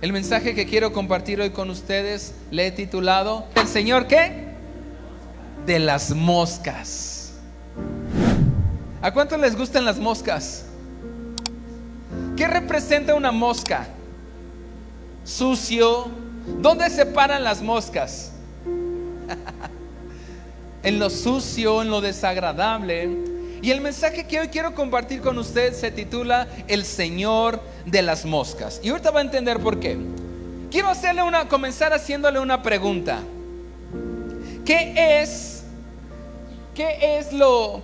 El mensaje que quiero compartir hoy con ustedes le he titulado ¿El Señor qué? De las moscas. ¿A cuántos les gustan las moscas? ¿Qué representa una mosca? Sucio. ¿Dónde se paran las moscas? En lo sucio, en lo desagradable. Y el mensaje que hoy quiero compartir con usted se titula El Señor de las moscas. Y ahorita va a entender por qué. Quiero comenzar haciéndole una pregunta. ¿Qué es lo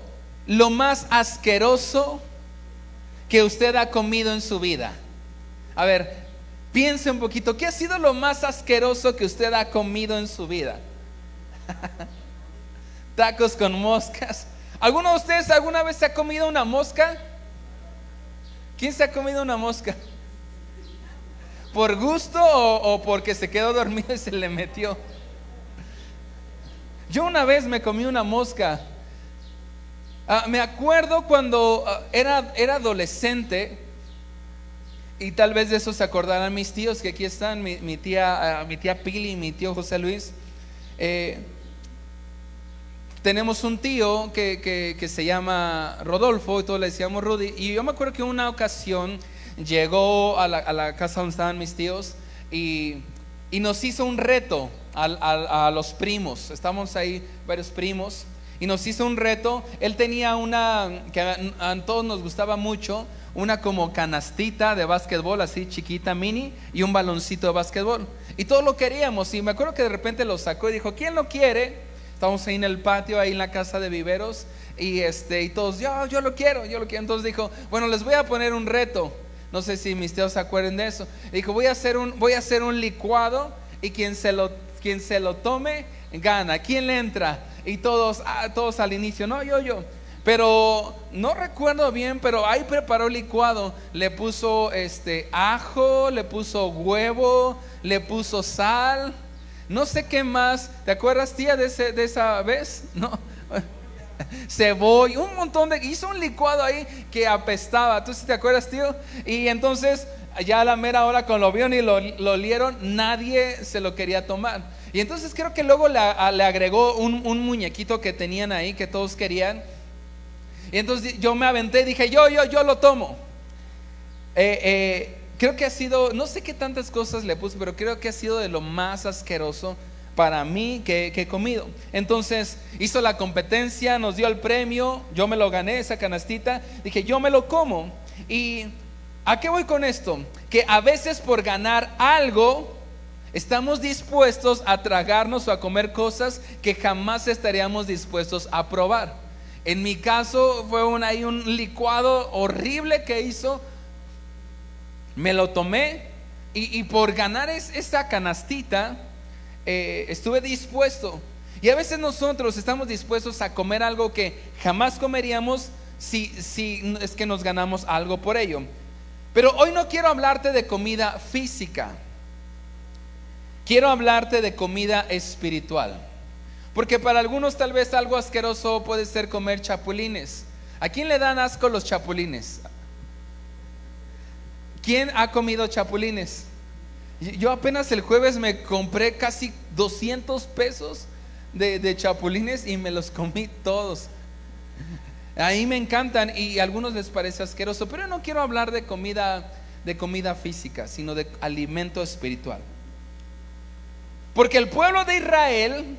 más asqueroso que usted ha comido en su vida? A ver, piense un poquito. ¿Qué ha sido lo más asqueroso que usted ha comido en su vida? Tacos con moscas. ¿Alguno de ustedes alguna vez se ha comido una mosca? ¿Quién se ha comido una mosca? ¿Por gusto o porque se quedó dormido y se le metió? Yo una vez me comí una mosca. Me acuerdo cuando era adolescente, y tal vez de eso se acordarán mis tíos que aquí están, mi tía Pili y mi tío José Luis. Tenemos un tío que se llama Rodolfo y todos le decíamos Rudy. Y yo me acuerdo que una ocasión llegó a la casa donde estaban mis tíos y nos hizo un reto a los primos. Estábamos ahí varios primos y nos hizo un reto. Él tenía una que a todos nos gustaba mucho, una como canastita de básquetbol así chiquita, mini, y un baloncito de básquetbol. Y todos lo queríamos. Y me acuerdo que de repente lo sacó y dijo: ¿quién lo quiere? Estábamos ahí en el patio, ahí en la casa de viveros, y todos, yo lo quiero. Entonces dijo: bueno, les voy a poner un reto. No sé si mis tíos se acuerdan de eso. Dijo: voy a hacer un licuado, y quien se lo tome gana. ¿Quién le entra? Y todos al inicio, no, yo. Pero no recuerdo bien, pero ahí preparó el licuado. Le puso ajo, le puso huevo, le puso sal. No sé qué más. ¿Te acuerdas, tía, de esa vez? No. Cebolla, un montón hizo un licuado ahí que apestaba. ¿Tú sí te acuerdas, tío? Y entonces ya a la mera hora, cuando lo vieron y lo olieron, nadie se lo quería tomar. Y entonces creo que luego le agregó un muñequito que tenían ahí, que todos querían. Y entonces yo me aventé y dije: yo lo tomo. Creo que ha sido, no sé qué tantas cosas le puse, pero creo que ha sido de lo más asqueroso para mí que he comido. Entonces hizo la competencia, nos dio el premio, yo me lo gané, esa canastita. Dije: yo me lo como. ¿Y a qué voy con esto? Que a veces por ganar algo estamos dispuestos a tragarnos o a comer cosas que jamás estaríamos dispuestos a probar. En mi caso fue un licuado horrible que hizo. Me lo tomé y por ganar esa canastita estuve dispuesto. Y a veces nosotros estamos dispuestos a comer algo que jamás comeríamos si es que nos ganamos algo por ello. Pero hoy no quiero hablarte de comida física. Quiero hablarte de comida espiritual. Porque para algunos tal vez algo asqueroso puede ser comer chapulines. ¿A quién le dan asco los chapulines? ¿Quién ha comido chapulines? Yo apenas el jueves me compré casi 200 pesos de chapulines y me los comí todos. Ahí me encantan y a algunos les parece asqueroso, pero no quiero hablar de comida física, sino de alimento espiritual. Porque el pueblo de Israel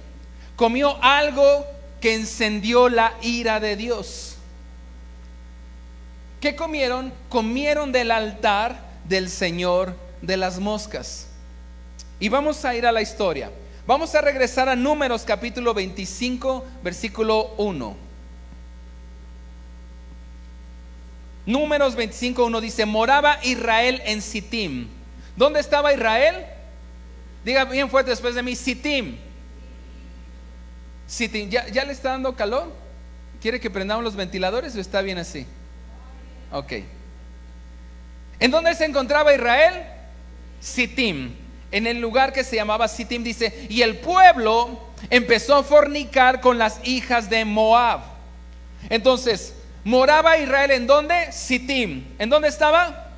comió algo que encendió la ira de Dios. ¿Qué comieron? Comieron del altar del Señor de las moscas. Y vamos a ir a la historia. Vamos a regresar a Números capítulo 25, versículo 1. Números 25, 1 dice: moraba Israel en Sittim. ¿Dónde estaba Israel? Diga bien fuerte después de mí: Sittim. Sittim. ¿Ya le está dando calor? ¿Quiere que prendamos los ventiladores o está bien así? Ok. ¿En dónde se encontraba Israel? Sittim. En el lugar que se llamaba Sittim, dice: y el pueblo empezó a fornicar con las hijas de Moab. Entonces, moraba Israel ¿en dónde? Sittim. ¿En dónde estaba?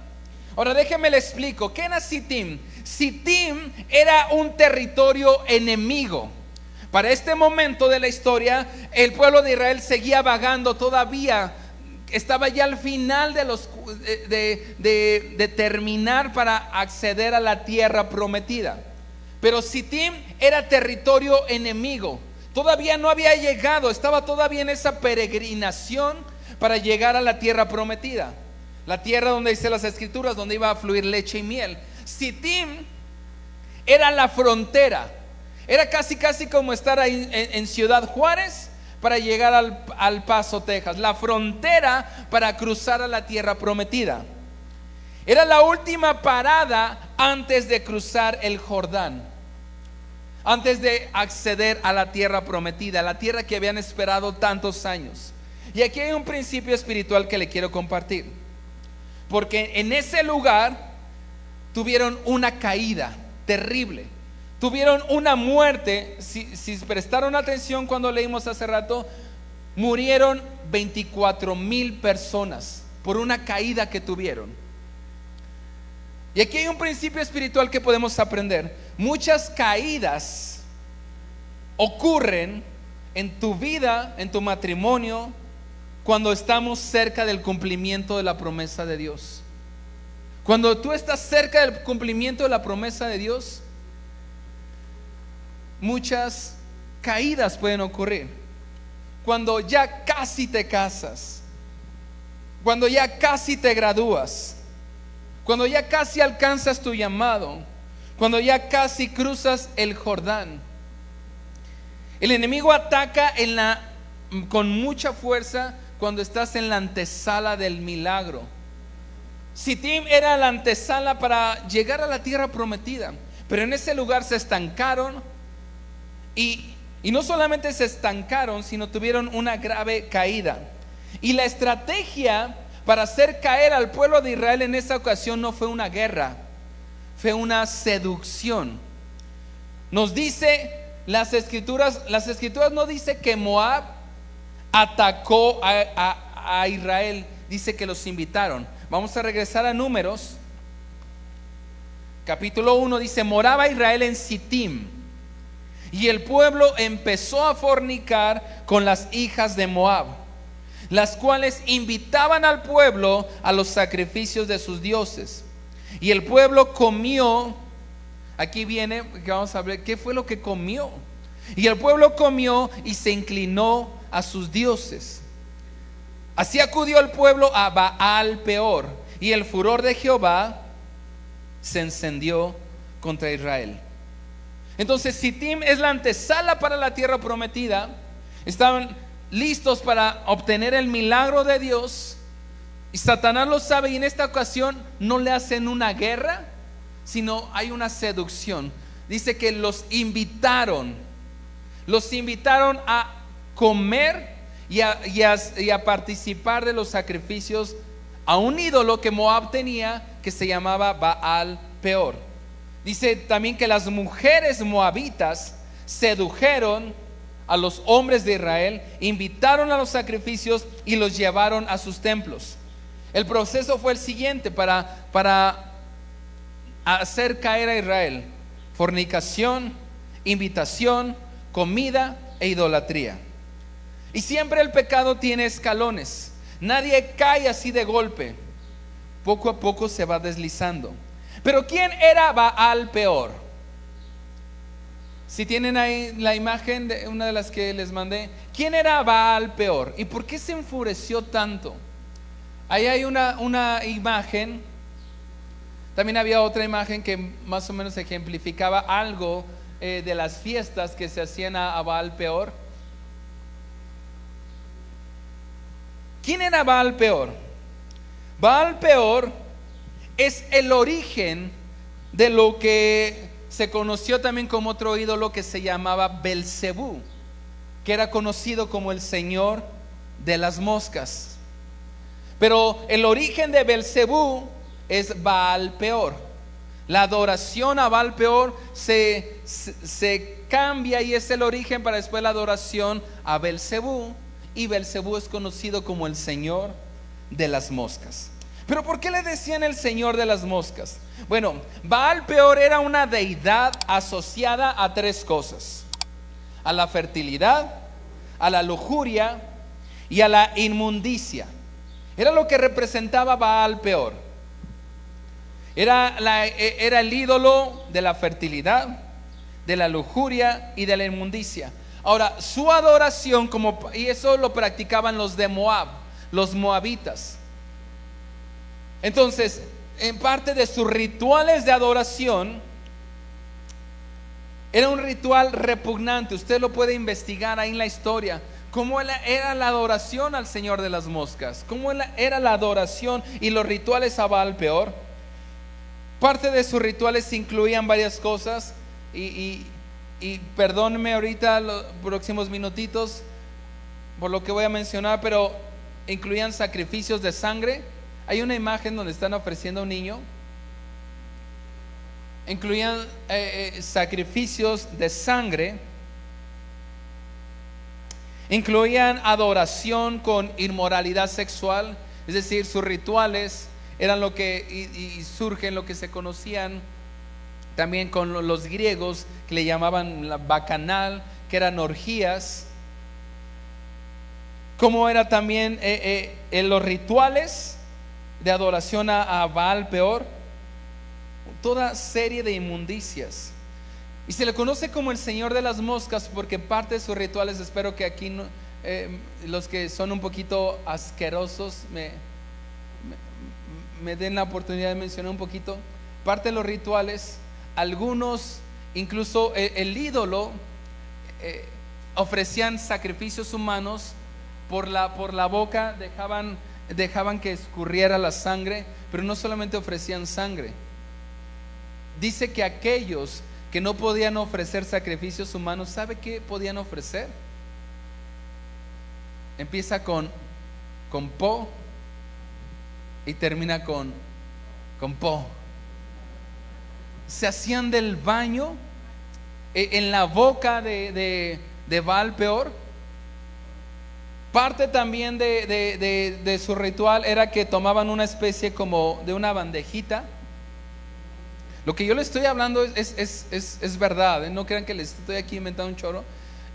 Ahora déjenme le explico. ¿Qué era Sittim? Sittim era un territorio enemigo. Para este momento de la historia, el pueblo de Israel seguía vagando todavía. Estaba ya al final de terminar para acceder a la tierra prometida. Pero Sittim era territorio enemigo. Todavía no había llegado, estaba todavía en esa peregrinación para llegar a la tierra prometida. La tierra donde dice las escrituras, donde iba a fluir leche y miel. Sittim era la frontera. Era casi como estar ahí en Ciudad Juárez para llegar al Paso, Texas. La frontera para cruzar a la tierra prometida. Era la última parada antes de cruzar el Jordán, antes de acceder a la tierra prometida, la tierra que habían esperado tantos años. Y aquí hay un principio espiritual que le quiero compartir, porque en ese lugar tuvieron una caída terrible, tuvieron una muerte. Si prestaron atención cuando leímos hace rato, murieron 24,000 personas por una caída que tuvieron. Y aquí hay un principio espiritual que podemos aprender. Muchas caídas ocurren en tu vida, en tu matrimonio, cuando estamos cerca del cumplimiento de la promesa de Dios. Cuando tú estás cerca del cumplimiento de la promesa de Dios, muchas caídas pueden ocurrir. Cuando ya casi te casas, cuando ya casi te gradúas, cuando ya casi alcanzas tu llamado, cuando ya casi cruzas el Jordán, el enemigo ataca con mucha fuerza cuando estás en la antesala del milagro. Sittim era la antesala para llegar a la tierra prometida, pero en ese lugar se estancaron y no solamente se estancaron, sino tuvieron una grave caída. Y la estrategia para hacer caer al pueblo de Israel en esa ocasión no fue una guerra, fue una seducción. Nos dice las escrituras no dice que Moab atacó a Israel, dice que los invitaron. Vamos a regresar a Números, capítulo 1, dice: moraba Israel en Sittim, y el pueblo empezó a fornicar con las hijas de Moab, las cuales invitaban al pueblo a los sacrificios de sus dioses. Y el pueblo comió. Aquí viene que vamos a ver qué fue lo que comió. Y el pueblo comió y se inclinó a sus dioses. Así acudió el pueblo a Baal Peor, y el furor de Jehová se encendió contra Israel. Entonces Sittim es la antesala para la tierra prometida. Estaban listos para obtener el milagro de Dios, y Satanás lo sabe, y en esta ocasión no le hacen una guerra, sino hay una seducción. Dice que los invitaron a comer y a participar de los sacrificios a un ídolo que Moab tenía, que se llamaba Baal Peor. Dice también que las mujeres moabitas sedujeron a los hombres de Israel, invitaron a los sacrificios y los llevaron a sus templos. El proceso fue el siguiente para hacer caer a Israel: fornicación, invitación, comida e idolatría. Y siempre el pecado tiene escalones. Nadie cae así de golpe. Poco a poco se va deslizando. Pero ¿quién era Baal Peor? Si tienen ahí la imagen de una de las que les mandé, ¿quién era Baal Peor? ¿Y por qué se enfureció tanto? Ahí hay una imagen. También había otra imagen que más o menos ejemplificaba algo de las fiestas que se hacían a Baal Peor. ¿Quién era Baal Peor? Baal Peor es el origen de lo que se conoció también como otro ídolo que se llamaba Belcebú, que era conocido como el señor de las moscas. Pero el origen de Belcebú es Baal Peor. La adoración a Baal Peor se cambia, y es el origen para después la adoración a Belcebú. Y Belcebú es conocido como el señor de las moscas. Pero ¿por qué le decían el Señor de las moscas? Bueno, Baal Peor era una deidad asociada a tres cosas: a la fertilidad, a la lujuria y a la inmundicia. Era lo que representaba Baal Peor. Era el ídolo de la fertilidad, de la lujuria y de la inmundicia. Ahora, su adoración, y eso lo practicaban los de Moab, los moabitas. Entonces, en parte de sus rituales de adoración, era un ritual repugnante. Usted lo puede investigar ahí en la historia. ¿Cómo era la adoración al Señor de las moscas? ¿Cómo era la adoración y los rituales a Baal Peor? Parte de sus rituales incluían varias cosas. Y perdónenme ahorita los próximos minutitos por lo que voy a mencionar, pero incluían sacrificios de sangre. Hay una imagen donde están ofreciendo a un niño. Incluían sacrificios de sangre. Incluían adoración con inmoralidad sexual. Es decir, sus rituales eran lo que y surgen lo que se conocían también con los griegos, que le llamaban la bacanal, que eran orgías. Como era también en los rituales de adoración a Baal Peor, toda serie de inmundicias. Y se le conoce como el Señor de las moscas porque parte de sus rituales, espero que aquí los que son un poquito asquerosos me den la oportunidad de mencionar un poquito. Parte de los rituales, algunos, incluso el ídolo, ofrecían sacrificios humanos. Por la boca dejaban que escurriera la sangre, pero no solamente ofrecían sangre. Dice que aquellos que no podían ofrecer sacrificios humanos, ¿sabe qué podían ofrecer? Empieza con po y termina con po. Se hacían del baño en la boca de Baal Peor. Parte también de su ritual era que tomaban una especie como de una bandejita. Lo que yo les estoy hablando es verdad, ¿eh? No crean que les estoy aquí inventando un choro.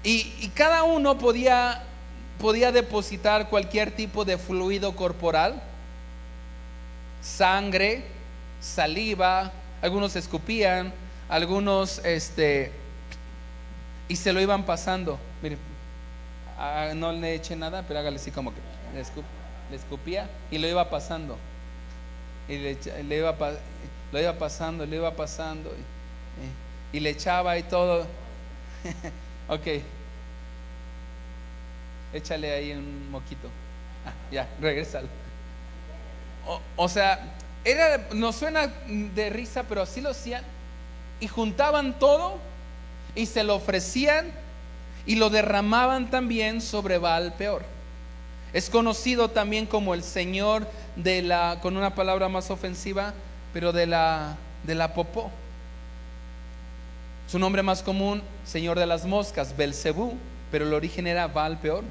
Y cada uno podía depositar cualquier tipo de fluido corporal: sangre, saliva, algunos escupían, algunos y se lo iban pasando. Mire, no le eche nada, pero hágale así como que le escupía y lo iba pasando. Y lo iba pasando y le echaba y todo. Ok, échale ahí un moquito. Ya, regrésalo. O sea, nos suena de risa, pero así lo hacían. Y juntaban todo y se lo ofrecían y lo derramaban también sobre Baal Peor. Es conocido también como el Señor con una palabra más ofensiva, pero de la popó. Su nombre más común, Señor de las moscas, Belcebú, pero el origen era Baal Peor.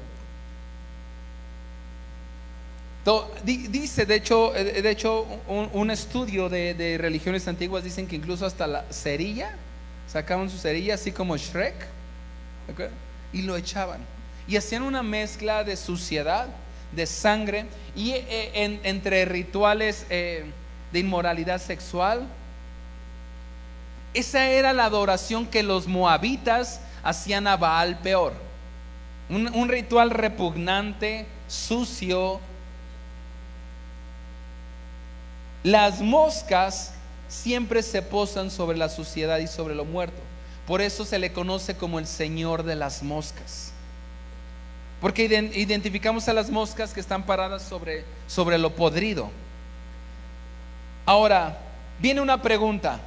Dice, de hecho, un estudio de religiones antiguas dicen que incluso hasta la cerilla, sacaban su cerilla así como Shrek, ¿okay? Y lo echaban y hacían una mezcla de suciedad, de sangre y entre rituales de inmoralidad sexual. Esa era la adoración que los moabitas hacían a Baal Peor. Un ritual repugnante, sucio. Las moscas siempre se posan sobre la suciedad y sobre lo muerto. Por eso se le conoce como el Señor de las moscas, porque identificamos a las moscas que están paradas sobre lo podrido. Ahora viene una pregunta: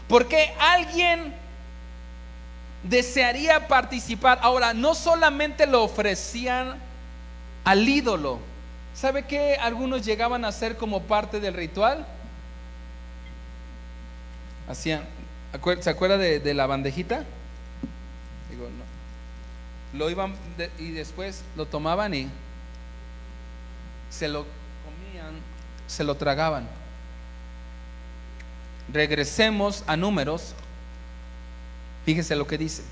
¿por qué alguien desearía participar? Ahora, no solamente lo ofrecían al ídolo. ¿Sabe qué algunos llegaban a hacer como parte del ritual? Hacían, ¿se acuerda de la bandejita? Digo, no. Lo iban y después lo tomaban y se lo comían se lo tragaban. Regresemos a Números. Fíjese lo que dice.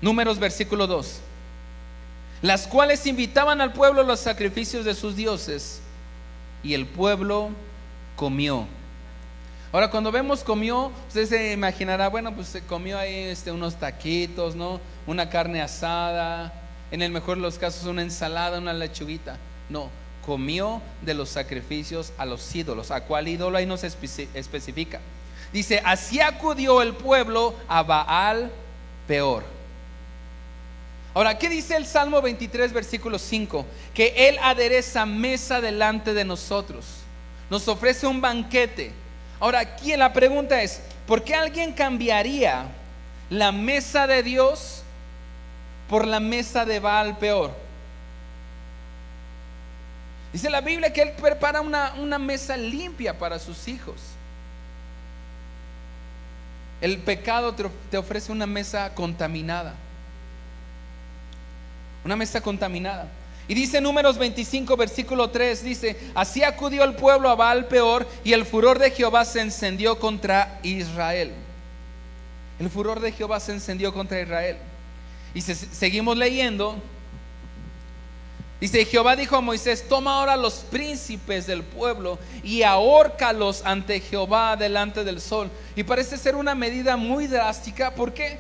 Números versículo 2. Las cuales invitaban al pueblo a los sacrificios de sus dioses, y el pueblo comió. Ahora, cuando vemos comió, usted se imaginará, bueno, pues se comió ahí unos taquitos, ¿no? Una carne asada, en el mejor de los casos una ensalada, una lechuguita. No, comió de los sacrificios a los ídolos. ¿A cuál ídolo? Ahí no se especifica. Dice, así acudió el pueblo a Baal Peor. Ahora, ¿qué dice el Salmo 23 versículo 5? Que Él adereza mesa delante de nosotros, nos ofrece un banquete. Ahora, aquí la pregunta es, ¿por qué alguien cambiaría la mesa de Dios por la mesa de Baal Peor? Dice la Biblia que Él prepara una mesa limpia para sus hijos. El pecado te ofrece una mesa contaminada. Una mesa contaminada. Y dice Números 25 versículo 3, dice, así acudió el pueblo a Baal Peor, y el furor de Jehová se encendió contra Israel. El furor de Jehová se encendió contra Israel. Y seguimos leyendo. Dice, Jehová dijo a Moisés, toma ahora los príncipes del pueblo y ahórcalos ante Jehová delante del sol. Y parece ser una medida muy drástica. ¿Por qué?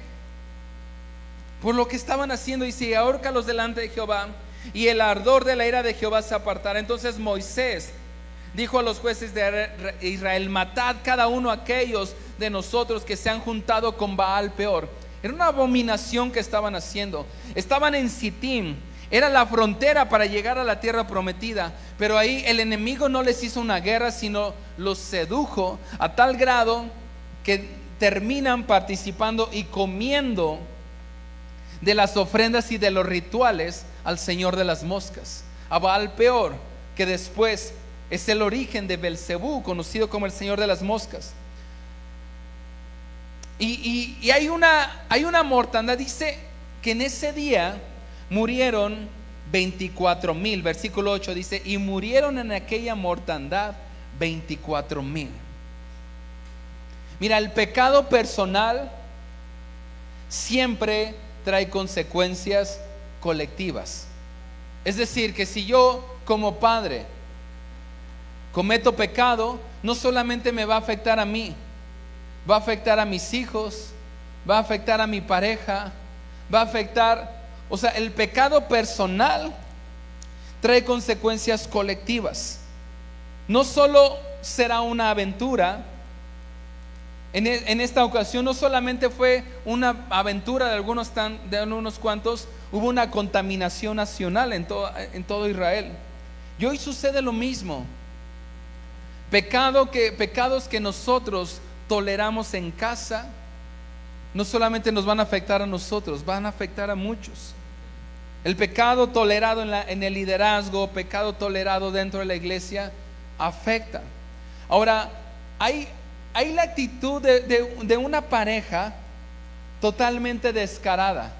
Por lo que estaban haciendo. Dice, ahórcalos delante de Jehová, y el ardor de la ira de Jehová se apartará. Entonces Moisés dijo a los jueces de Israel, matad cada uno aquellos de nosotros que se han juntado con Baal Peor. Era una abominación que estaban haciendo. Estaban en Sitim. Era la frontera para llegar a la tierra prometida, pero ahí el enemigo no les hizo una guerra, sino los sedujo a tal grado que terminan participando y comiendo de las ofrendas y de los rituales al Señor de las moscas, a Baal Peor, que después es el origen de Belcebú, conocido como el Señor de las moscas. Y hay una mortandad. Dice que en ese día murieron 24,000. Versículo 8 dice, y murieron en aquella mortandad 24,000. Mira, el pecado personal siempre trae consecuencias colectivas. Es decir, que si yo como padre cometo pecado, no solamente me va a afectar a mí, va a afectar a mis hijos, va a afectar a mi pareja, va a afectar. O sea, el pecado personal trae consecuencias colectivas. No solo será una aventura. En esta ocasión no solamente fue una aventura de algunos cuantos, hubo una contaminación nacional en todo Israel. Y hoy sucede lo mismo. Pecados que nosotros toleramos en casa, no solamente nos van a afectar a nosotros, van a afectar a muchos. El pecado tolerado en el liderazgo, pecado tolerado dentro de la iglesia, afecta. Ahora, hay la actitud de una pareja totalmente descarada,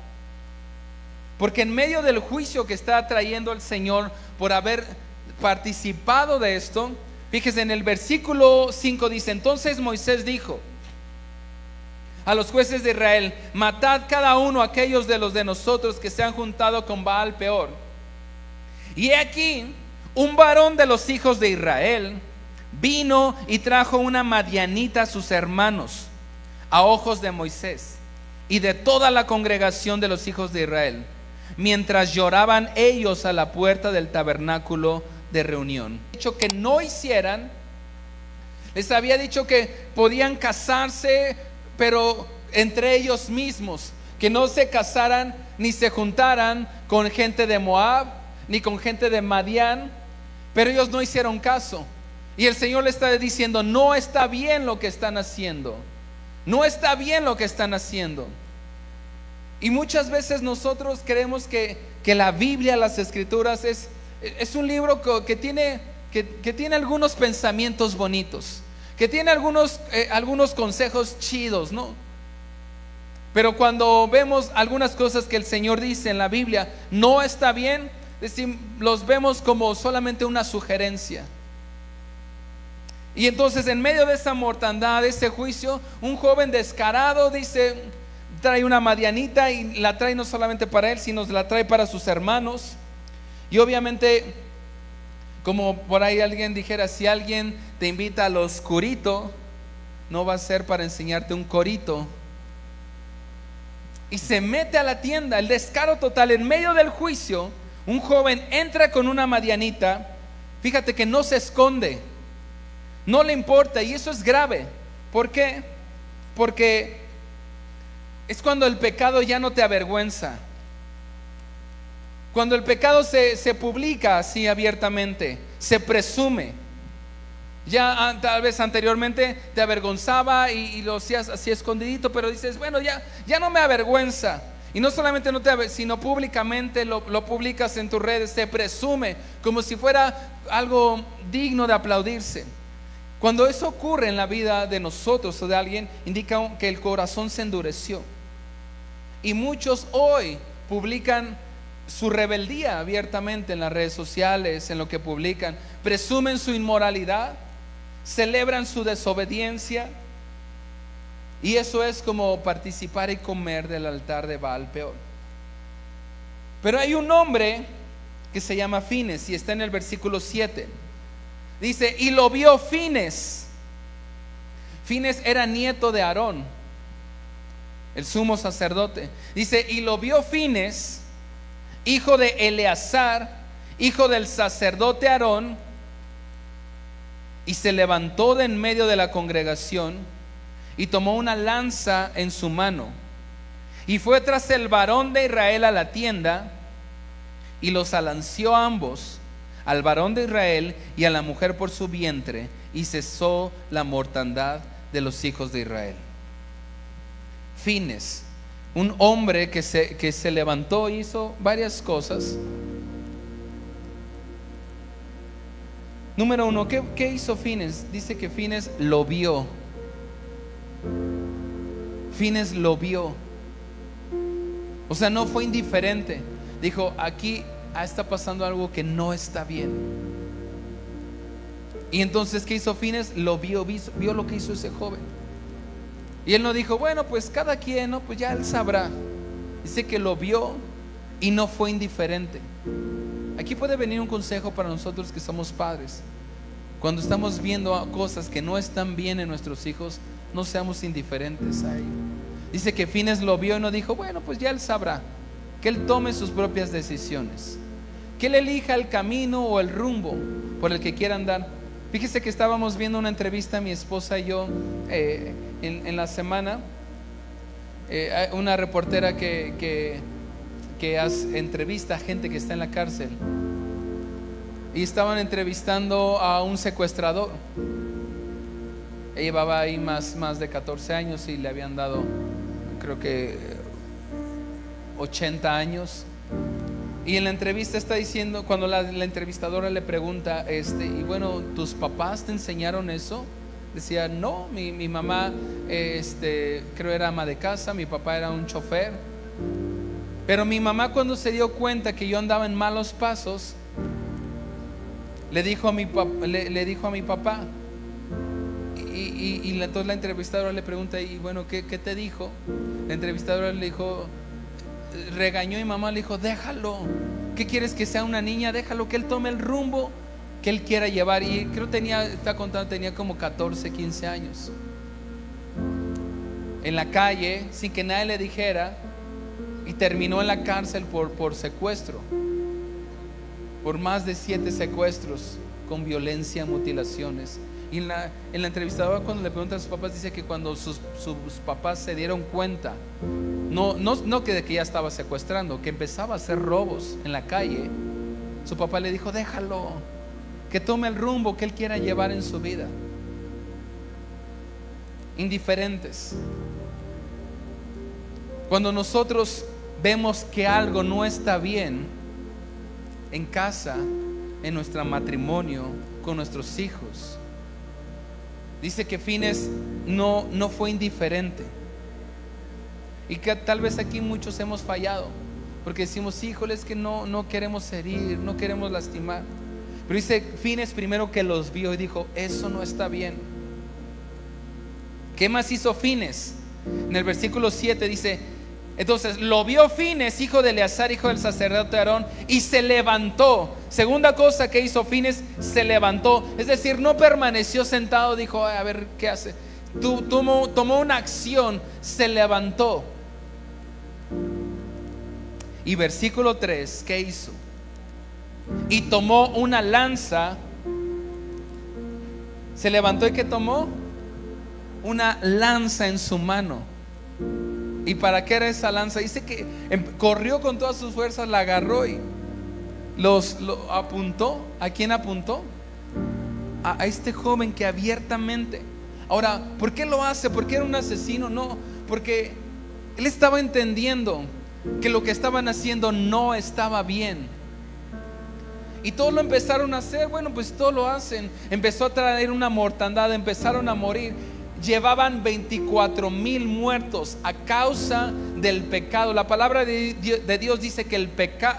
porque en medio del juicio que está trayendo el Señor por haber participado de esto, fíjese en el versículo 5 dice, entonces Moisés dijo a los jueces de Israel, matad cada uno aquellos de los de nosotros que se han juntado con Baal Peor. Y he aquí, un varón de los hijos de Israel vino y trajo una madianita a sus hermanos a ojos de Moisés y de toda la congregación de los hijos de Israel, mientras lloraban ellos a la puerta del tabernáculo de reunión. Dicho que no hicieran, les había dicho que podían casarse, pero entre ellos mismos, que no se casaran ni se juntaran con gente de Moab ni con gente de Madián, pero ellos no hicieron caso. Y el Señor le está diciendo, no está bien lo que están haciendo, no está bien lo que están haciendo. Y muchas veces nosotros creemos que la Biblia, las Escrituras es un libro que tiene algunos pensamientos bonitos, que tiene algunos consejos chidos, ¿no? Pero cuando vemos algunas cosas que el Señor dice en la Biblia no está bien, los vemos como solamente una sugerencia. Y entonces en medio de esa mortandad, de ese juicio, un joven descarado dice, trae una madianita y la trae no solamente para él, sino la trae para sus hermanos. Y obviamente, como por ahí alguien dijera, si alguien te invita al oscurito, no va a ser para enseñarte un corito. Y se mete a la tienda, el descaro total. En medio del juicio, un joven entra con una madianita. Fíjate que no se esconde, no le importa, y eso es grave. ¿Por qué? Porque es cuando el pecado ya no te avergüenza, cuando el pecado se publica así abiertamente, se presume. Ya tal vez anteriormente te avergonzaba y lo hacías así escondidito, pero dices, bueno, ya no me avergüenza. Y no solamente no te, sino públicamente lo publicas en tus redes, se presume como si fuera algo digno de aplaudirse. Cuando eso ocurre en la vida de nosotros o de alguien, indica que el corazón se endureció. Y muchos hoy publican su rebeldía abiertamente en las redes sociales, en lo que publican, presumen su inmoralidad, celebran su desobediencia, y eso es como participar y comer del altar de Baal Peor. Pero hay un hombre que se llama Fines, y está en el versículo 7. Dice, y lo vio Fines. Fines era nieto de Aarón, el sumo sacerdote. Dice, y lo vio Fines, hijo de Eleazar, hijo del sacerdote Aarón, y se levantó de en medio de la congregación y tomó una lanza en su mano y fue tras el varón de Israel a la tienda y los alanceó a ambos, al varón de Israel y a la mujer por su vientre, y cesó la mortandad de los hijos de Israel. Fines, un hombre que se levantó, hizo varias cosas. Número uno, ¿qué hizo Fines? Dice que Fines lo vio. Fines lo vio. O sea, no fue indiferente. Dijo, aquí está pasando algo que no está bien. Y entonces, ¿qué hizo Fines? Lo vio lo que hizo ese joven. Y él no dijo, bueno, pues cada quien, ¿no? Pues ya él sabrá. Dice que lo vio y no fue indiferente. Aquí puede venir un consejo para nosotros que somos padres. Cuando estamos viendo cosas que no están bien en nuestros hijos, no seamos indiferentes a ello. Dice que Fines lo vio y no dijo, bueno, pues ya él sabrá. Que él tome sus propias decisiones, que él elija el camino o el rumbo por el que quiera andar. Fíjese que estábamos viendo una entrevista, mi esposa y yo, en la semana, una reportera que entrevista a gente que está en la cárcel, y estaban entrevistando a un secuestrador. Ella llevaba ahí más de 14 años y le habían dado, creo que 80 años. Y en la entrevista está diciendo, cuando la entrevistadora le pregunta, y bueno, ¿tus papás te enseñaron eso? Decía, no, mi mamá creo era ama de casa, mi papá era un chofer. Pero mi mamá, cuando se dio cuenta que yo andaba en malos pasos, le dijo a mi papá. Y entonces la entrevistadora le pregunta, y bueno, ¿qué te dijo? La entrevistadora le dijo, regañó, y mamá le dijo, déjalo. ¿Qué quieres que sea una niña? Déjalo, que él tome el rumbo que él quiera llevar. Y creo tenía como 14, 15 años. En la calle, sin que nadie le dijera, y terminó en la cárcel por secuestro, por más de 7 secuestros con violencia, mutilaciones. Y en la entrevistadora, cuando le pregunta a sus papás, dice que cuando sus papás se dieron cuenta, no que ya estaba secuestrando, que empezaba a hacer robos en la calle, su papá le dijo, déjalo, que tome el rumbo que él quiera llevar en su vida. Indiferentes. Cuando nosotros vemos que algo no está bien en casa, en nuestro matrimonio, con nuestros hijos, dice que Fines no fue indiferente. Y que tal vez aquí muchos hemos fallado, porque decimos, híjole, es que no queremos herir, no queremos lastimar. Pero dice Fines primero que los vio y dijo, eso no está bien. ¿Qué más hizo Fines? En el versículo 7 dice, entonces lo vio Fines, hijo de Eleazar, hijo del sacerdote Aarón, y se levantó. Segunda cosa que hizo Fines, se levantó. Es decir, no permaneció sentado, dijo, a ver qué hace. Tomó una acción, se levantó. Y versículo 3, ¿qué hizo? Y tomó una lanza. Se levantó y ¿qué tomó? Una lanza en su mano. ¿Y para qué era esa lanza? Dice que corrió con todas sus fuerzas, la agarró y lo apuntó. ¿A quién apuntó? A este joven que abiertamente. Ahora, ¿por qué lo hace? ¿Por qué era un asesino? No, porque él estaba entendiendo que lo que estaban haciendo no estaba bien. Y todos lo empezaron a hacer. Bueno, pues todos lo hacen. Empezó a traer una mortandad, empezaron a morir. Llevaban 24,000 muertos a causa del pecado. La palabra de Dios dice que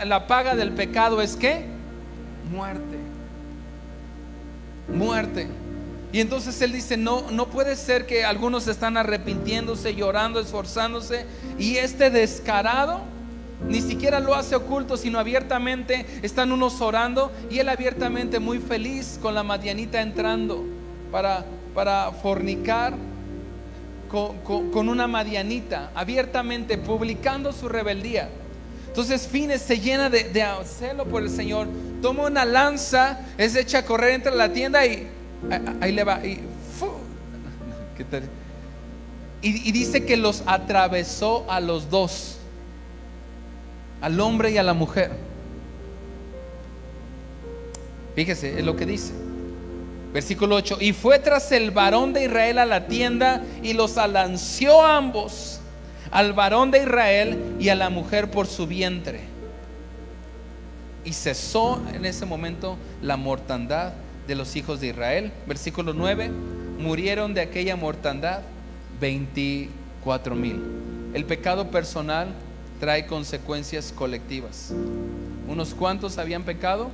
la paga del pecado es ¿qué? Muerte. Muerte. Y entonces él dice, no puede ser que algunos están arrepintiéndose, llorando, esforzándose, y este descarado ni siquiera lo hace oculto, sino abiertamente. Están unos orando y él abiertamente muy feliz con la madianita entrando para fornicar con una madianita, abiertamente publicando su rebeldía. Entonces Fines se llena de celo por el Señor, toma una lanza, es hecha a correr entre la tienda y ahí le va y dice que los atravesó a los dos, al hombre y a la mujer. Fíjese, es lo que dice versículo 8: y fue tras el varón de Israel a la tienda y los alanceó a ambos, al varón de Israel y a la mujer por su vientre, y cesó en ese momento la mortandad de los hijos de Israel. Versículo 9: murieron de aquella mortandad 24,000. El pecado personal trae consecuencias colectivas. Unos cuantos habían pecado.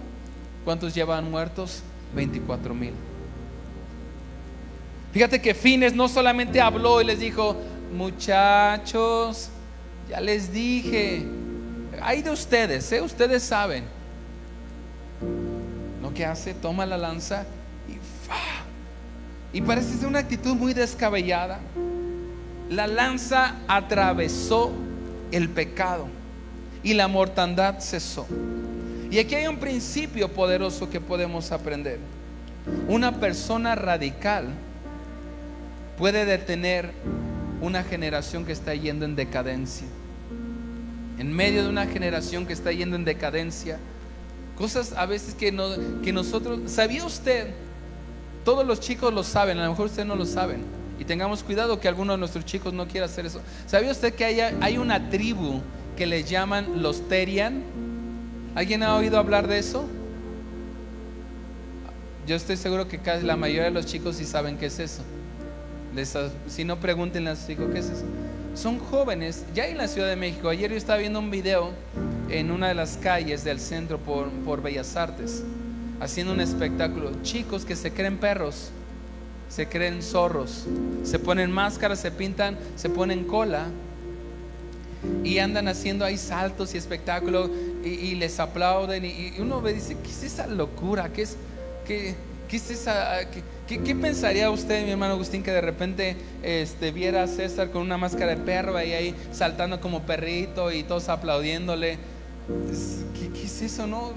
¿Cuántos llevaban muertos? 24,000. Fíjate que Fines no solamente habló y les dijo, muchachos, ya les dije, hay de ustedes, ustedes saben. ¿No? ¿Qué hace? Toma la lanza y parece ser una actitud muy descabellada. La lanza atravesó el pecado y la mortandad cesó. Y aquí hay un principio poderoso que podemos aprender. Una persona radical puede detener una generación que está yendo en decadencia. En medio de una generación que está yendo en decadencia, cosas a veces que nosotros, ¿sabía usted? Todos los chicos lo saben, a lo mejor ustedes no lo saben, y tengamos cuidado que alguno de nuestros chicos no quiera hacer eso. ¿Sabía usted que hay una tribu que le llaman los Terian? ¿Alguien ha oído hablar de eso? Yo estoy seguro que casi la mayoría de los chicos sí saben qué es eso. Si no, pregúntenle a sus hijos qué es eso. Son jóvenes, ya en la Ciudad de México. Ayer yo estaba viendo un video en una de las calles del centro por Bellas Artes, haciendo un espectáculo. Chicos que se creen perros, se creen zorros, se ponen máscaras, se pintan, se ponen cola y andan haciendo ahí saltos y espectáculo, y les aplauden, y uno ve y dice, ¿qué es esa locura? ¿Qué es esa? ¿Qué pensaría usted, mi hermano Agustín, que de repente viera a César con una máscara de perro y ahí saltando como perrito y todos aplaudiéndole? ¿Qué es eso, no?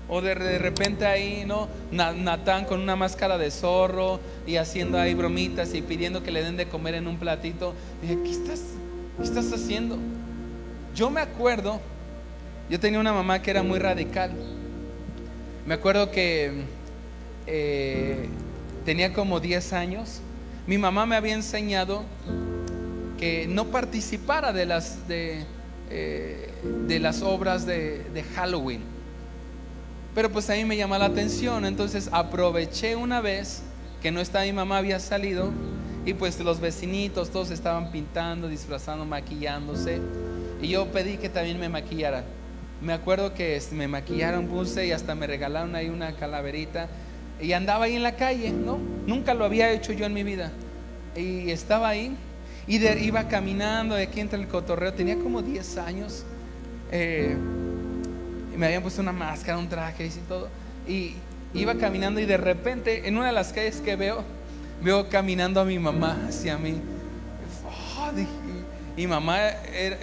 O de repente ahí, ¿no? Natán con una máscara de zorro y haciendo ahí bromitas y pidiendo que le den de comer en un platito. Dije, ¿qué estás haciendo? Yo me acuerdo, yo tenía una mamá que era muy radical. Me acuerdo que tenía como 10 años. Mi mamá me había enseñado que no participara de las obras de Halloween. Pero pues a mí me llamó la atención. Entonces aproveché una vez que no estaba mi mamá, había salido, y pues los vecinitos todos estaban pintando, disfrazando, maquillándose. y yo pedí que también me maquillara. Me acuerdo que me maquillaron, puse y hasta me regalaron ahí una calaverita. Y andaba ahí en la calle, ¿no? Nunca lo había hecho yo en mi vida. Y estaba ahí y iba caminando de aquí entre el cotorreo. Tenía como 10 años. Me habían puesto una máscara, un traje y todo. Y iba caminando y de repente en una de las calles que veo caminando a mi mamá hacia mí. Dije,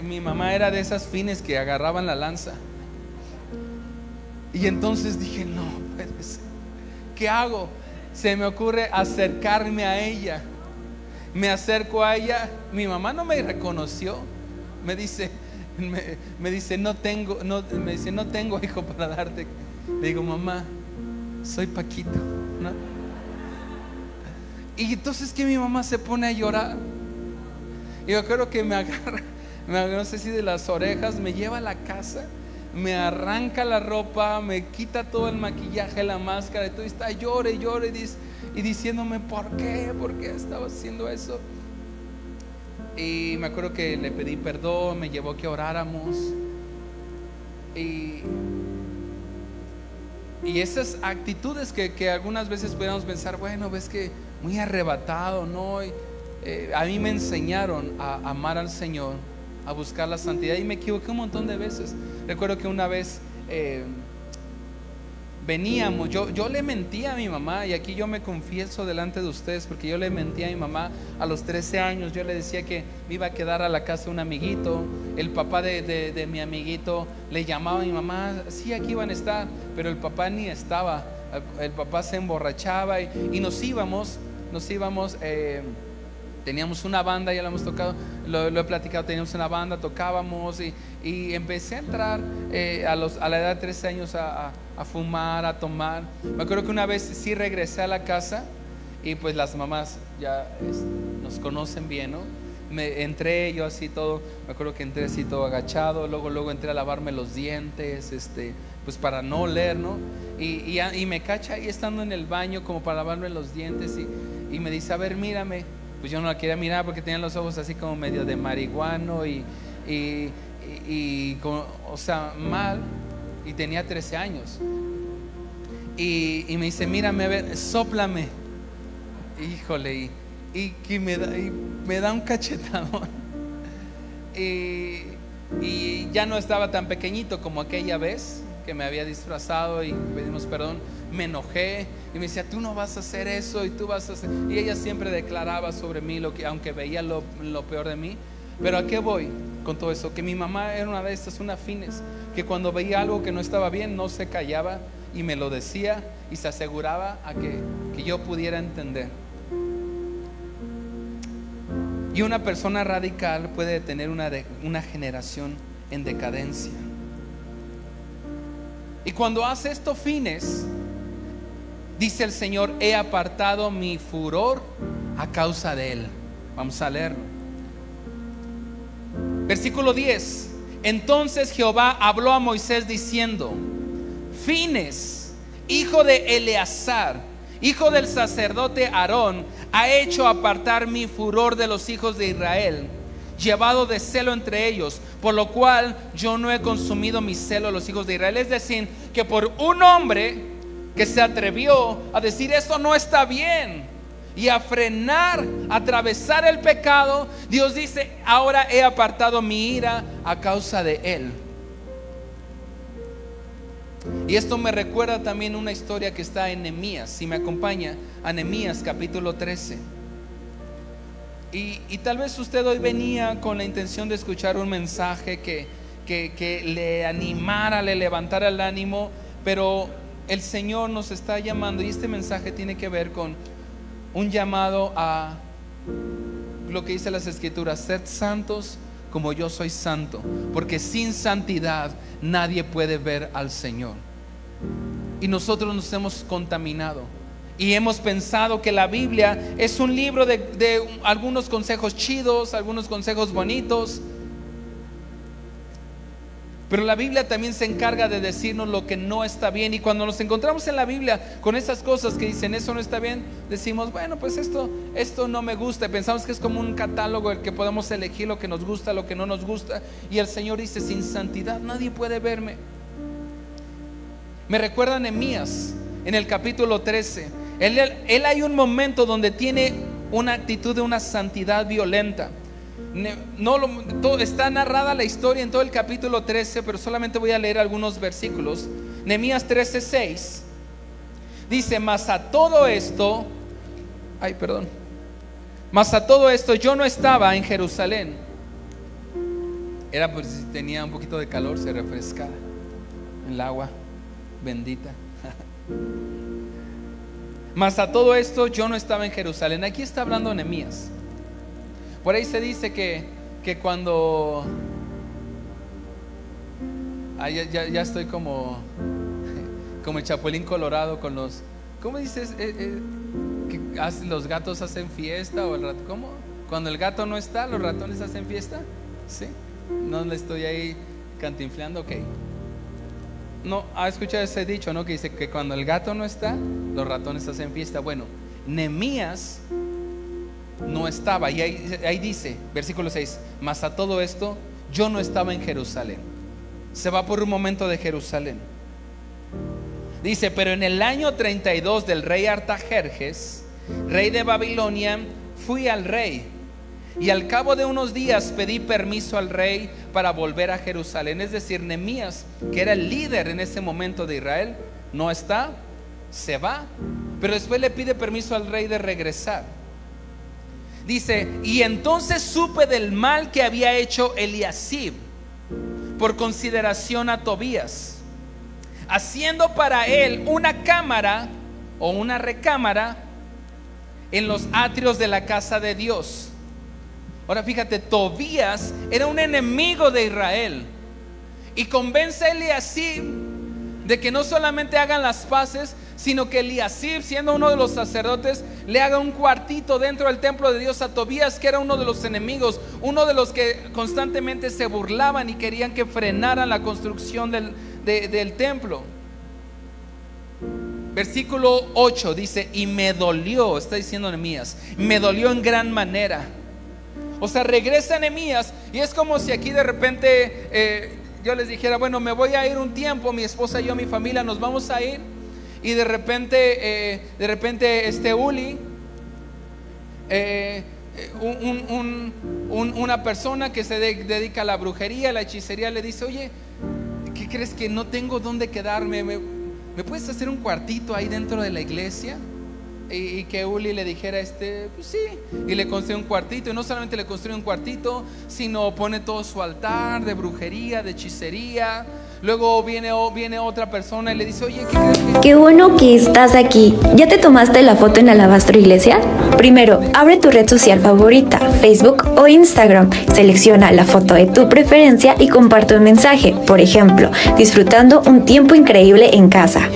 mi mamá era de esas fines que agarraban la lanza. Y entonces dije, no puede ser. ¿Qué hago? Se me ocurre acercarme a ella. Me acerco a ella. Mi mamá no me reconoció. Me dice, no tengo hijo para darte. Le digo, mamá, soy Paquito, ¿no? Y entonces que mi mamá se pone a llorar. Y yo creo que me agarra, no sé si de las orejas, me lleva a la casa, me arranca la ropa, me quita todo el maquillaje, la máscara, y todo está llore y diciéndome ¿por qué estaba haciendo eso? Y me acuerdo que le pedí perdón, me llevó que oráramos. Y esas actitudes que algunas veces podemos pensar, bueno, ves que muy arrebatado, ¿no? A mí me enseñaron a amar al Señor, a buscar la santidad, y me equivoqué un montón de veces. Recuerdo que una vez veníamos, yo le mentí a mi mamá, y aquí yo me confieso delante de ustedes, porque yo le mentí a mi mamá a los 13 años. Yo le decía que me iba a quedar a la casa de un amiguito. El papá de mi amiguito le llamaba a mi mamá, sí, aquí van a estar, pero el papá ni estaba. El papá se emborrachaba y nos íbamos. Teníamos una banda, ya lo hemos tocado, lo he platicado, teníamos una banda, tocábamos y empecé a entrar a la edad de 13 años a fumar, a tomar. Me acuerdo que una vez sí regresé a la casa y pues las mamás ya nos conocen bien, ¿no? Entré yo así todo, me acuerdo que entré así todo agachado, luego entré a lavarme los dientes, pues para no oler, ¿no? Y me cacha ahí estando en el baño como para lavarme los dientes y me dice, a ver, mírame. Pues yo no la quería mirar porque tenía los ojos así como medio de marihuano y o sea, mal, y tenía 13 años. Y me dice, mírame, a ver, sóplame. Híjole, y que me da un cachetadón. Y ya no estaba tan pequeñito como aquella vez que me había disfrazado y pedimos perdón. Me enojé y me decía, tú no vas a hacer eso y tú vas a hacer. Y ella siempre declaraba sobre mí aunque veía lo peor de mí. Pero ¿a qué voy con todo eso? Que mi mamá era una de estas, una fines, que cuando veía algo que no estaba bien no se callaba y me lo decía y se aseguraba a que yo pudiera entender. Y una persona radical puede tener una generación en decadencia. Y cuando hace esto fines, dice el Señor, he apartado mi furor a causa de él. Vamos a leerlo. Versículo 10. Entonces Jehová habló a Moisés diciendo, Fines, hijo de Eleazar, hijo del sacerdote Aarón, ha hecho apartar mi furor de los hijos de Israel, llevado de celo entre ellos, por lo cual yo no he consumido mi celo a los hijos de Israel. Es decir, que por un hombre que se atrevió a decir esto no está bien y a frenar, a atravesar el pecado, Dios dice, ahora he apartado mi ira a causa de él. Y esto me recuerda también una historia que está en Nehemías. Si me acompaña a Nehemías capítulo 13. Y tal vez usted hoy venía con la intención de escuchar un mensaje que le animara, le levantara el ánimo, pero el Señor nos está llamando, y este mensaje tiene que ver con un llamado a lo que dice las Escrituras: sed santos como yo soy santo, porque sin santidad nadie puede ver al Señor. Y nosotros nos hemos contaminado y hemos pensado que la Biblia es un libro de algunos consejos chidos, algunos consejos bonitos, Pero la Biblia también se encarga de decirnos lo que no está bien. Y cuando nos encontramos en la Biblia con esas cosas que dicen eso no está bien, decimos, bueno, pues esto no me gusta. Pensamos que es como un catálogo el que podemos elegir lo que nos gusta, lo que no nos gusta. Y el Señor dice, sin santidad nadie puede verme. Me recuerda a Nehemías en el capítulo 13. Él hay un momento donde tiene una actitud de una santidad violenta. Está narrada la historia en todo el capítulo 13, pero solamente voy a leer algunos versículos. Nehemías 13:6 dice, mas a todo esto yo no estaba en Jerusalén. Era por si tenía un poquito de calor, se refrescaba el agua bendita. Mas a todo esto yo no estaba en Jerusalén. Aquí está hablando Nehemías. Por ahí se dice que cuando ya estoy como el Chapulín Colorado con los, ¿cómo dices? Los gatos hacen fiesta, o el rato, ¿cómo? Cuando el gato no está, los ratones hacen fiesta. ¿Sí? No le estoy ahí cantinfleando, ok. No, ha escuchado ese dicho, ¿no? Que dice que cuando el gato no está, los ratones hacen fiesta. Bueno, Nehemías no estaba, y ahí dice, versículo 6, mas a todo esto yo no estaba en Jerusalén. Se va por un momento de Jerusalén. Dice, pero en el año 32 del rey Artajerjes, rey de Babilonia, fui al rey, y al cabo de unos días pedí permiso al rey para volver a Jerusalén. Es decir, Nehemías, que era el líder en ese momento de Israel, no está, se va, pero después le pide permiso al rey de regresar. Dice, y entonces supe del mal que había hecho Eliasib por consideración a Tobías, haciendo para él una cámara o una recámara en los atrios de la casa de Dios. Ahora fíjate, Tobías era un enemigo de Israel y convence a Eliasib de que no solamente hagan las paces, sino que Eliasib, siendo uno de los sacerdotes, le haga un cuartito dentro del templo de Dios a Tobías, que era uno de los enemigos, uno de los que constantemente se burlaban y querían que frenaran la construcción del templo. Versículo 8 dice, y me dolió, está diciendo Nehemías, me dolió en gran manera. O sea, regresa Nehemías y es como si aquí de repente yo les dijera, bueno, me voy a ir un tiempo, mi esposa y yo, mi familia, nos vamos a ir. Y de repente Uli, una persona que se dedica a la brujería, a la hechicería, le dice, oye, ¿qué crees? Que no tengo dónde quedarme, ¿me puedes hacer un cuartito ahí dentro de la iglesia? Y que Uli le dijera, pues sí, y le construye un cuartito. Y no solamente le construye un cuartito, sino pone todo su altar de brujería, de hechicería. Luego viene otra persona y le dice, oye, ¿qué crees que? Qué bueno que estás aquí. ¿Ya te tomaste la foto en Alabastro Iglesia? Primero, abre tu red social favorita, Facebook o Instagram. Selecciona la foto de tu preferencia y comparte un mensaje. Por ejemplo, disfrutando un tiempo increíble en casa.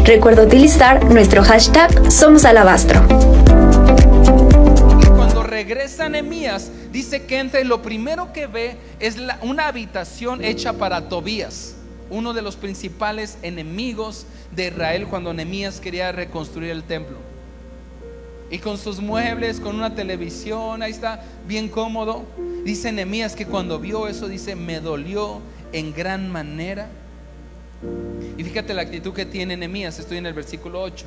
Recuerda utilizar nuestro hashtag #SomosAlabastro. Cuando regresa Nehemías, dice que entra y lo primero que ve es una habitación hecha para Tobías, uno de los principales enemigos de Israel cuando Nehemías quería reconstruir el templo. Y con sus muebles, con una televisión, ahí está, bien cómodo. Dice Nehemías que cuando vio eso, dice, me dolió en gran manera. Y fíjate la actitud que tiene Nehemías. Estoy en el versículo 8.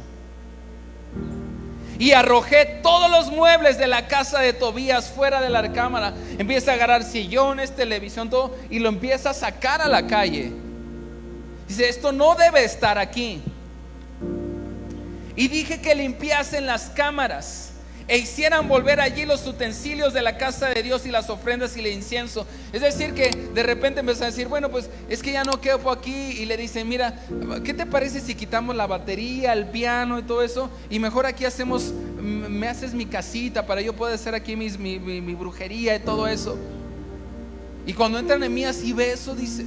Y arrojé todos los muebles de la casa de Tobías fuera de la recámara. Empieza a agarrar sillones, televisión, todo, y lo empieza a sacar a la calle. Dice, esto no debe estar aquí. Y dije que limpiasen las cámaras e hicieran volver allí los utensilios de la casa de Dios y las ofrendas y el incienso. Es decir que de repente empezó a decir, bueno, pues es que ya no quepo aquí. Y le dicen, mira, ¿qué te parece si quitamos la batería, el piano y todo eso? Y mejor aquí me haces mi casita para yo poder hacer aquí mi brujería y todo eso. Y cuando entra Nehemías y ve eso, dice,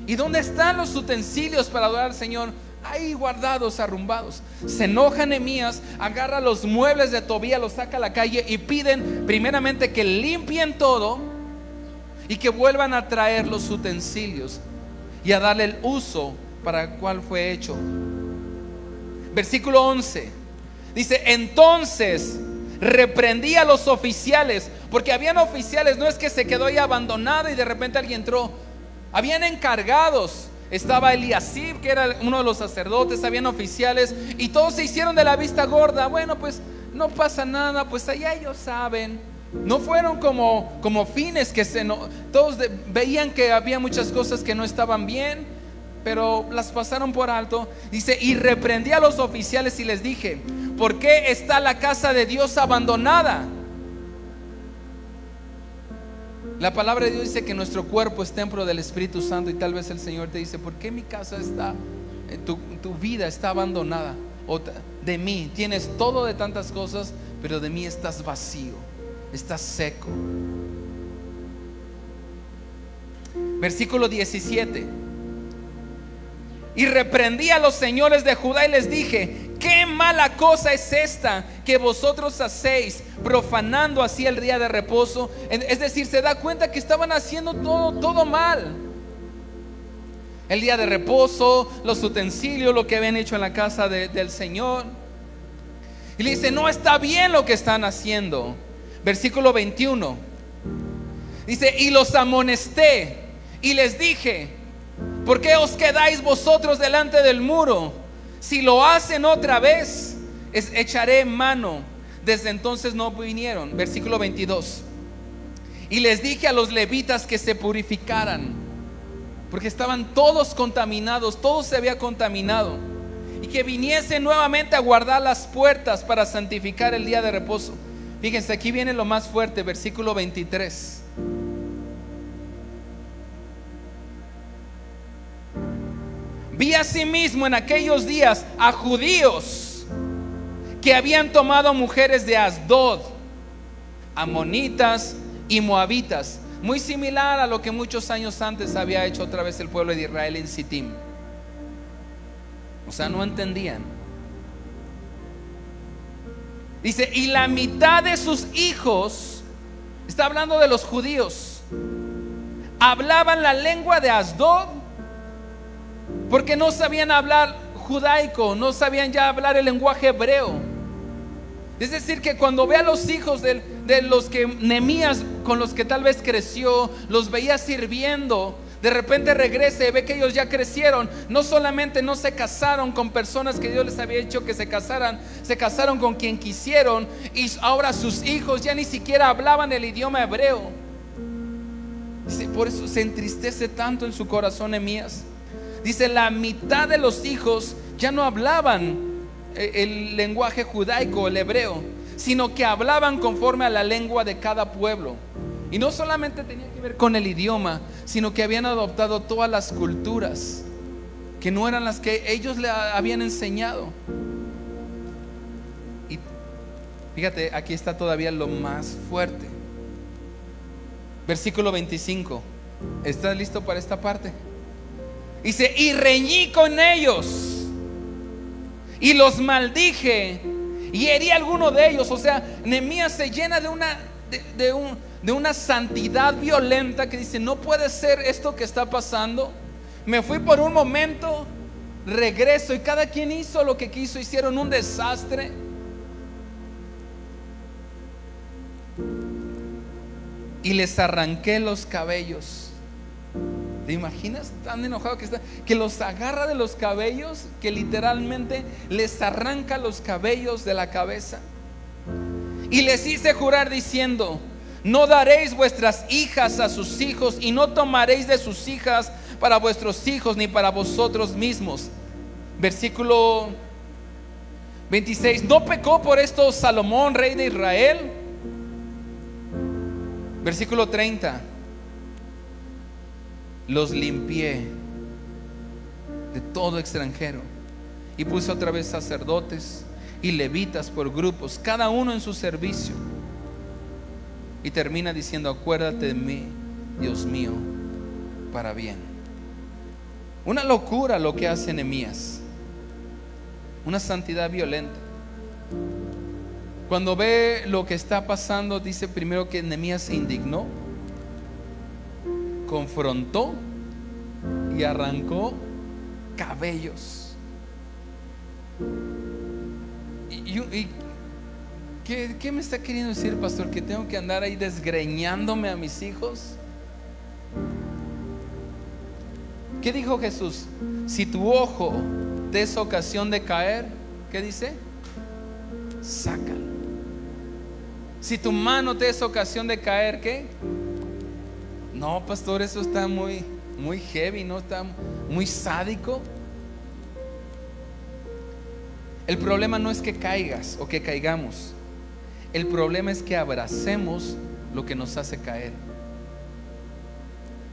¿y dónde están los utensilios para adorar al Señor? ahí guardados, arrumbados. Se enoja Nehemías, agarra los muebles de Tobías, los saca a la calle y piden primeramente que limpien todo y que vuelvan a traer los utensilios y a darle el uso para el cual fue hecho. Versículo 11 dice: entonces reprendí a los oficiales, porque habían oficiales, no es que se quedó ahí abandonado y de repente alguien entró. Habían encargados, estaba Eliasib, que era uno de los sacerdotes, habían oficiales, y todos se hicieron de la vista gorda. Bueno, pues no pasa nada, pues allá ellos saben. No fueron como fines que todos veían que había muchas cosas que no estaban bien, pero las pasaron por alto. Dice: y reprendí a los oficiales y les dije: ¿por qué está la casa de Dios abandonada? La palabra de Dios dice que nuestro cuerpo es templo del Espíritu Santo, y tal vez el Señor te dice: ¿por qué mi casa está, tu vida está abandonada? O de mí tienes todo de tantas cosas, pero de mí estás vacío, estás seco. Versículo 17: y reprendí a los señores de Judá y les dije: ¿qué mala cosa es esta que vosotros hacéis, profanando así el día de reposo? Es decir, se da cuenta que estaban haciendo todo mal. El día de reposo, los utensilios, lo que habían hecho en la casa del Señor. Y le dice: no está bien lo que están haciendo. Versículo 21 dice: y los amonesté y les dije: ¿por qué os quedáis vosotros delante del muro? Si lo hacen otra vez, echaré mano. Desde entonces no vinieron. Versículo 22: y les dije a los levitas que se purificaran, porque estaban todos contaminados, todo se había contaminado, y que viniesen nuevamente a guardar las puertas para santificar el día de reposo. Fíjense, aquí viene lo más fuerte, versículo 23. Vi asimismo en aquellos días a judíos que habían tomado mujeres de Asdod, amonitas y moabitas, muy similar a lo que muchos años antes había hecho otra vez el pueblo de Israel en Sittim. O sea, no entendían. Dice: y la mitad de sus hijos, está hablando de los judíos, hablaban la lengua de Asdod, porque no sabían hablar judaico, no sabían ya hablar el lenguaje hebreo. Es decir, que cuando ve a los hijos de los que Nehemías, con los que tal vez creció, los veía sirviendo, de repente regresa y ve que ellos ya crecieron. No solamente no se casaron con personas que Dios les había hecho que se casaron con quien quisieron, y ahora sus hijos ya ni siquiera hablaban el idioma hebreo. Dice, por eso se entristece tanto en su corazón Nehemías. Dice: la mitad de los hijos ya no hablaban el lenguaje judaico, el hebreo, sino que hablaban conforme a la lengua de cada pueblo. Y no solamente tenía que ver con el idioma, sino que habían adoptado todas las culturas que no eran las que ellos le habían enseñado. Y fíjate, aquí está todavía lo más fuerte. Versículo 25. ¿Estás listo para esta parte? Dice: y reñí con ellos y los maldije y herí a alguno de ellos. O sea, Nehemías se llena de una santidad violenta que dice: no puede ser esto que está pasando. Me fui por un momento, regreso, y cada quien hizo lo que quiso. Hicieron un desastre. Y les arranqué los cabellos. ¿Te imaginas tan enojado que está? Que los agarra de los cabellos, que literalmente les arranca los cabellos de la cabeza. Y les hice jurar diciendo: no daréis vuestras hijas a sus hijos, y no tomaréis de sus hijas para vuestros hijos, ni para vosotros mismos. Versículo 26. ¿No pecó por esto Salomón, rey de Israel? Versículo 30. Los limpié de todo extranjero y puse otra vez sacerdotes y levitas por grupos, cada uno en su servicio. Y termina diciendo: acuérdate de mí, Dios mío, para bien. Una locura lo que hace Nehemías. una santidad violenta. Cuando ve lo que está pasando, dice primero que Nehemías se indignó, confrontó y arrancó cabellos. Y ¿qué me está queriendo decir, pastor? ¿Que tengo que andar ahí desgreñándome a mis hijos? ¿Qué dijo Jesús? Si tu ojo te es ocasión de caer, ¿qué dice? Sácalo. Si tu mano te es ocasión de caer, ¿qué? No, pastor, eso está muy heavy, ¿no? Está muy sádico. El problema no es que caigas o que caigamos. El problema es que abracemos lo que nos hace caer.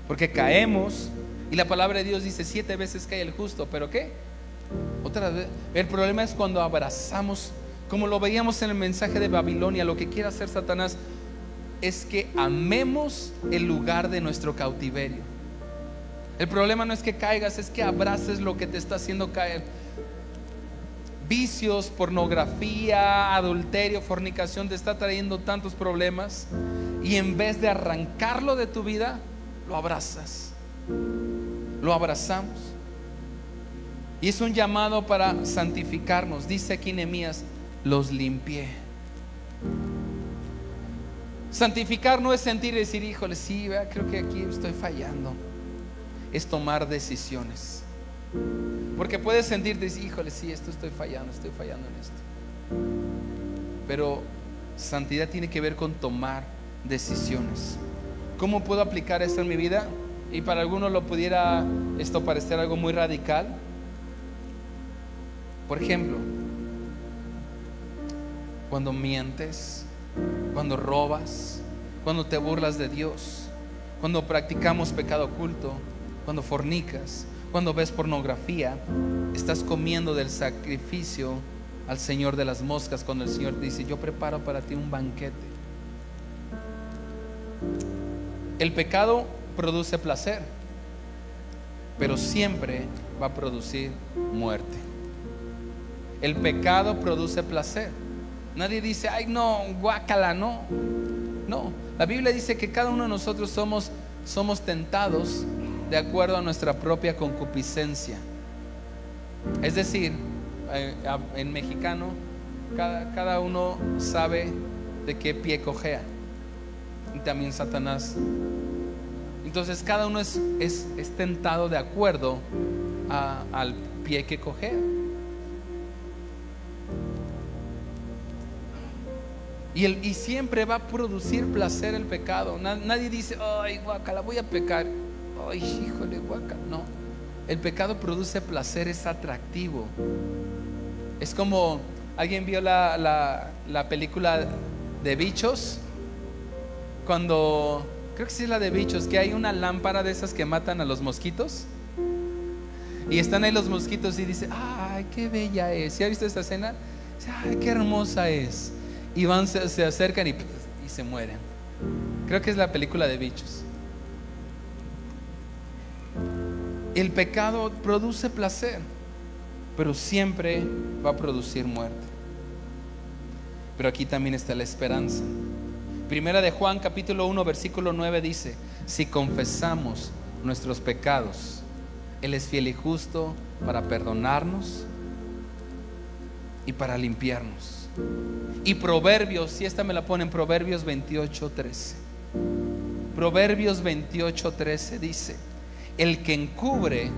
Porque caemos y la palabra de Dios dice 7 veces cae el justo, pero ¿qué? Otra vez. El problema es cuando abrazamos, como lo veíamos en el mensaje de Babilonia. Lo que quiere hacer Satanás es que amemos el lugar de nuestro cautiverio. El problema no es que caigas, es que abraces lo que te está haciendo caer. Vicios, pornografía, adulterio, fornicación te está trayendo tantos problemas, y en vez de arrancarlo de tu vida, lo abrazas, lo abrazamos. Y es un llamado para santificarnos. Dice aquí Nehemías: los limpié. Santificar no es sentir y decir, híjole, sí, creo que aquí estoy fallando. Es tomar decisiones. Porque puedes sentirte y decir, híjole, sí, estoy fallando en esto. Pero santidad tiene que ver con tomar decisiones. ¿Cómo puedo aplicar esto en mi vida? Y para algunos lo pudiera esto parecer algo muy radical. Por ejemplo, cuando mientes, cuando robas, cuando te burlas de Dios, cuando practicamos pecado oculto, cuando fornicas, cuando ves pornografía, estás comiendo del sacrificio al Señor de las moscas, cuando el Señor dice: yo preparo para ti un banquete. El pecado produce placer, pero siempre va a producir muerte. El pecado produce placer. Nadie dice, ay no, guácala, no. No, la Biblia dice que cada uno de nosotros somos tentados de acuerdo a nuestra propia concupiscencia. Es decir, en mexicano, cada uno sabe de qué pie cojea. Y también Satanás. Entonces cada uno es tentado de acuerdo al pie que cojea. Y siempre va a producir placer el pecado. Nadie dice, ay guácala, voy a pecar. Ay, híjole, guácala. No, el pecado produce placer, es atractivo. Es como, ¿alguien vio la película de Bichos? Cuando, creo que sí es la de Bichos, que hay una lámpara de esas que matan a los mosquitos. Y están ahí los mosquitos y dice, ay, qué bella es. ¿Sí ha visto esta escena? Dice, ay, qué hermosa es. Y se acercan y se mueren. Creo que es la película de Bichos. El pecado produce placer, pero siempre va a producir muerte. Pero aquí también está la esperanza. Primera de Juan capítulo 1 versículo 9 dice: si confesamos nuestros pecados, Él es fiel y justo para perdonarnos y para limpiarnos. Y Proverbios, si esta me la ponen, Proverbios 28:13. Proverbios 28:13 dice: el que encubre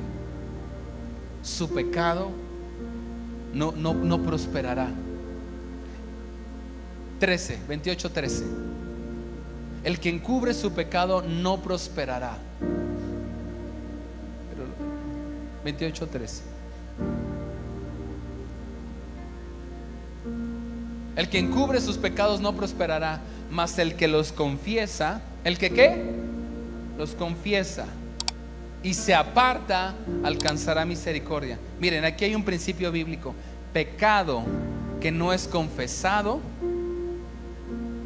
su pecado no prosperará. 28:13. El que encubre su pecado no prosperará. 28:13. El que encubre sus pecados no prosperará, mas el que los confiesa, ¿el que qué? Los confiesa y se aparta, alcanzará misericordia. Miren, aquí hay un principio bíblico. Pecado que no es confesado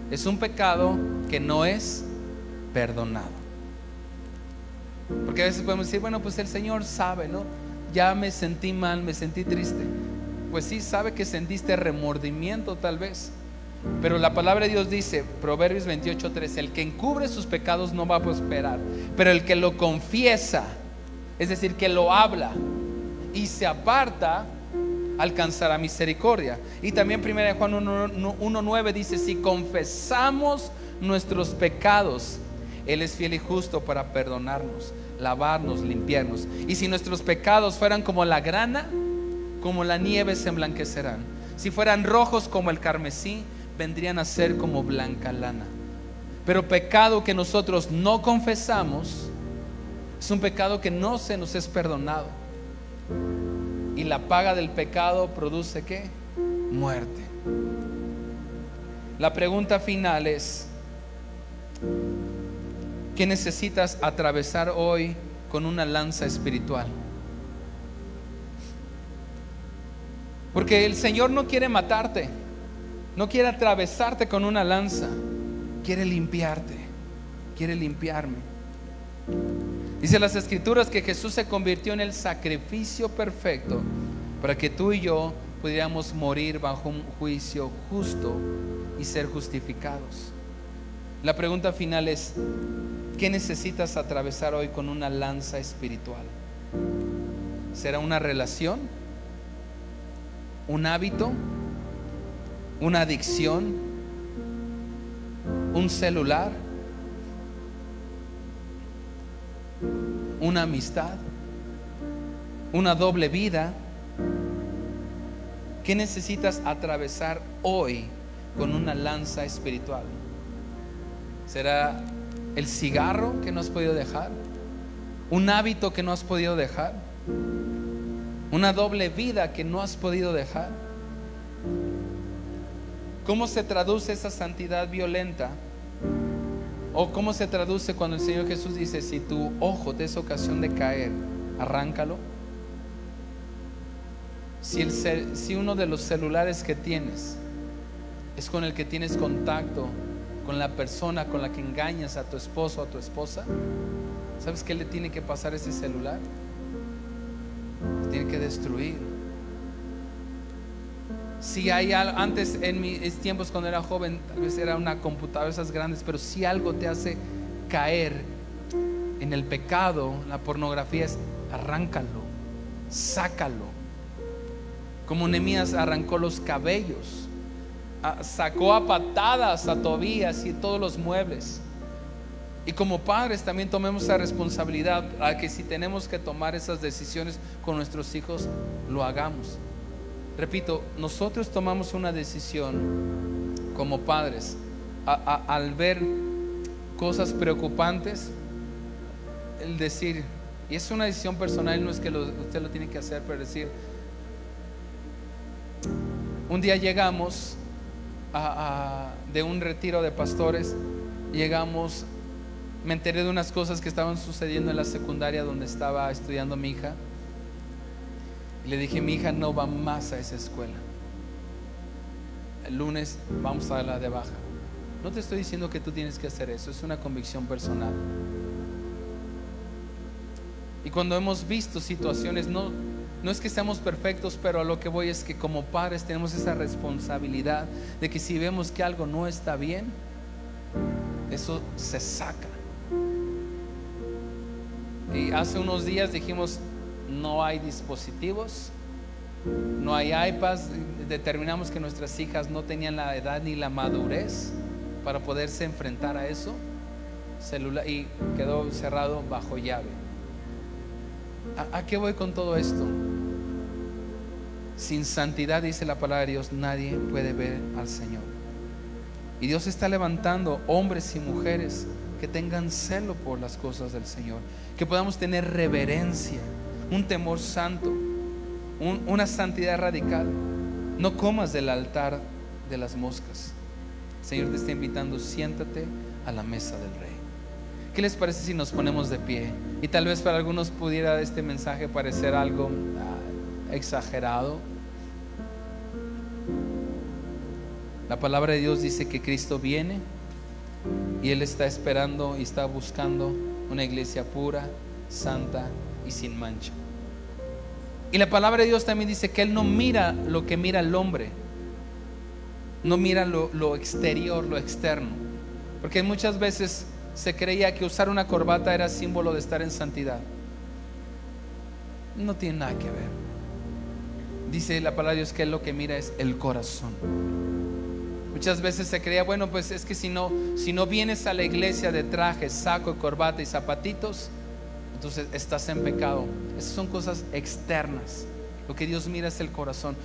es un pecado que no es perdonado. Porque a veces podemos decir, bueno, pues el Señor sabe, ¿no? Ya me sentí mal, me sentí triste. pues sí, sabe que sentiste remordimiento tal vez. Pero la palabra de Dios dice, Proverbios 28:3, el que encubre sus pecados no va a prosperar, pero el que lo confiesa, es decir, que lo habla y se aparta, alcanzará misericordia. Y también 1 Juan 1:9 dice, si confesamos nuestros pecados, Él es fiel y justo para perdonarnos, lavarnos, limpiarnos. Y si nuestros pecados fueran como la grana, como la nieve se emblanquecerán. Si fueran rojos como el carmesí, vendrían a ser como blanca lana. Pero pecado que nosotros no confesamos es un pecado que no se nos es perdonado. Y la paga del pecado produce ¿qué? Muerte. La pregunta final es, ¿qué necesitas atravesar hoy con una lanza espiritual? Porque el Señor no quiere matarte, no quiere atravesarte con una lanza, quiere limpiarte, quiere limpiarme. Dice las Escrituras que Jesús se convirtió en el sacrificio perfecto para que tú y yo pudiéramos morir bajo un juicio justo y ser justificados. La pregunta final es, ¿qué necesitas atravesar hoy con una lanza espiritual? ¿Será una relación? ¿Un hábito? ¿Una adicción? ¿Un celular? ¿Una amistad? ¿Una doble vida? ¿Qué necesitas atravesar hoy con una lanza espiritual? ¿Será el cigarro que no has podido dejar? ¿Un hábito que no has podido dejar? ¿Una doble vida que no has podido dejar? ¿Cómo se traduce esa santidad violenta? ¿O cómo se traduce cuando el Señor Jesús dice, si tu ojo te es ocasión de caer, arráncalo? Si uno de los celulares que tienes es con el que tienes contacto con la persona con la que engañas a tu esposo o a tu esposa, ¿sabes qué le tiene que pasar a ese celular? Tiene que destruir. Si hay algo, antes en mis tiempos cuando era joven, tal vez era una computadora esas grandes, pero si algo te hace caer en el pecado, la pornografía, es arráncalo, sácalo. Como Nehemías arrancó los cabellos, sacó a patadas a Tobías y todos los muebles. Y como padres también tomemos esa responsabilidad, a que si tenemos que tomar esas decisiones con nuestros hijos, lo hagamos. Repito, nosotros tomamos una decisión como padres al ver cosas preocupantes, el decir, y es una decisión personal, no es que usted lo tiene que hacer, pero decir, un día llegamos de un retiro de pastores, llegamos, me enteré de unas cosas que estaban sucediendo en la secundaria donde estaba estudiando mi hija. Y le dije, mi hija no va más a esa escuela. El lunes vamos a darla de baja. No te estoy diciendo que tú tienes que hacer eso, es una convicción personal. Y cuando hemos visto situaciones, no es que seamos perfectos, pero a lo que voy es que como padres tenemos esa responsabilidad de que si vemos que algo no está bien, eso se saca. Y hace unos días dijimos, no hay dispositivos, no hay iPads. Determinamos que nuestras hijas no tenían la edad ni la madurez para poderse enfrentar a eso. Celular, y quedó cerrado bajo llave. ¿A qué voy con todo esto? Sin santidad, dice la palabra de Dios, nadie puede ver al Señor. Y Dios está levantando hombres y mujeres que tengan celo por las cosas del Señor, que podamos tener reverencia, un temor santo, una santidad radical. No comas del altar de las moscas. El Señor te está invitando, siéntate a la mesa del Rey. ¿Qué les parece si nos ponemos de pie? Y tal vez para algunos pudiera este mensaje parecer algo exagerado. La palabra de Dios dice que Cristo viene y Él está esperando y está buscando una iglesia pura, santa y sin mancha. Y la palabra de Dios también dice que Él no mira lo que mira el hombre, no mira lo exterior, lo externo, porque muchas veces se creía que usar una corbata era símbolo de estar en santidad. No tiene nada que ver. Dice la palabra de Dios que Él lo que mira es el corazón. Muchas veces se creía, bueno, pues es que si no vienes a la iglesia de traje, saco, corbata y zapatitos, entonces estás en pecado. Esas son cosas externas. Lo que Dios mira es el corazón.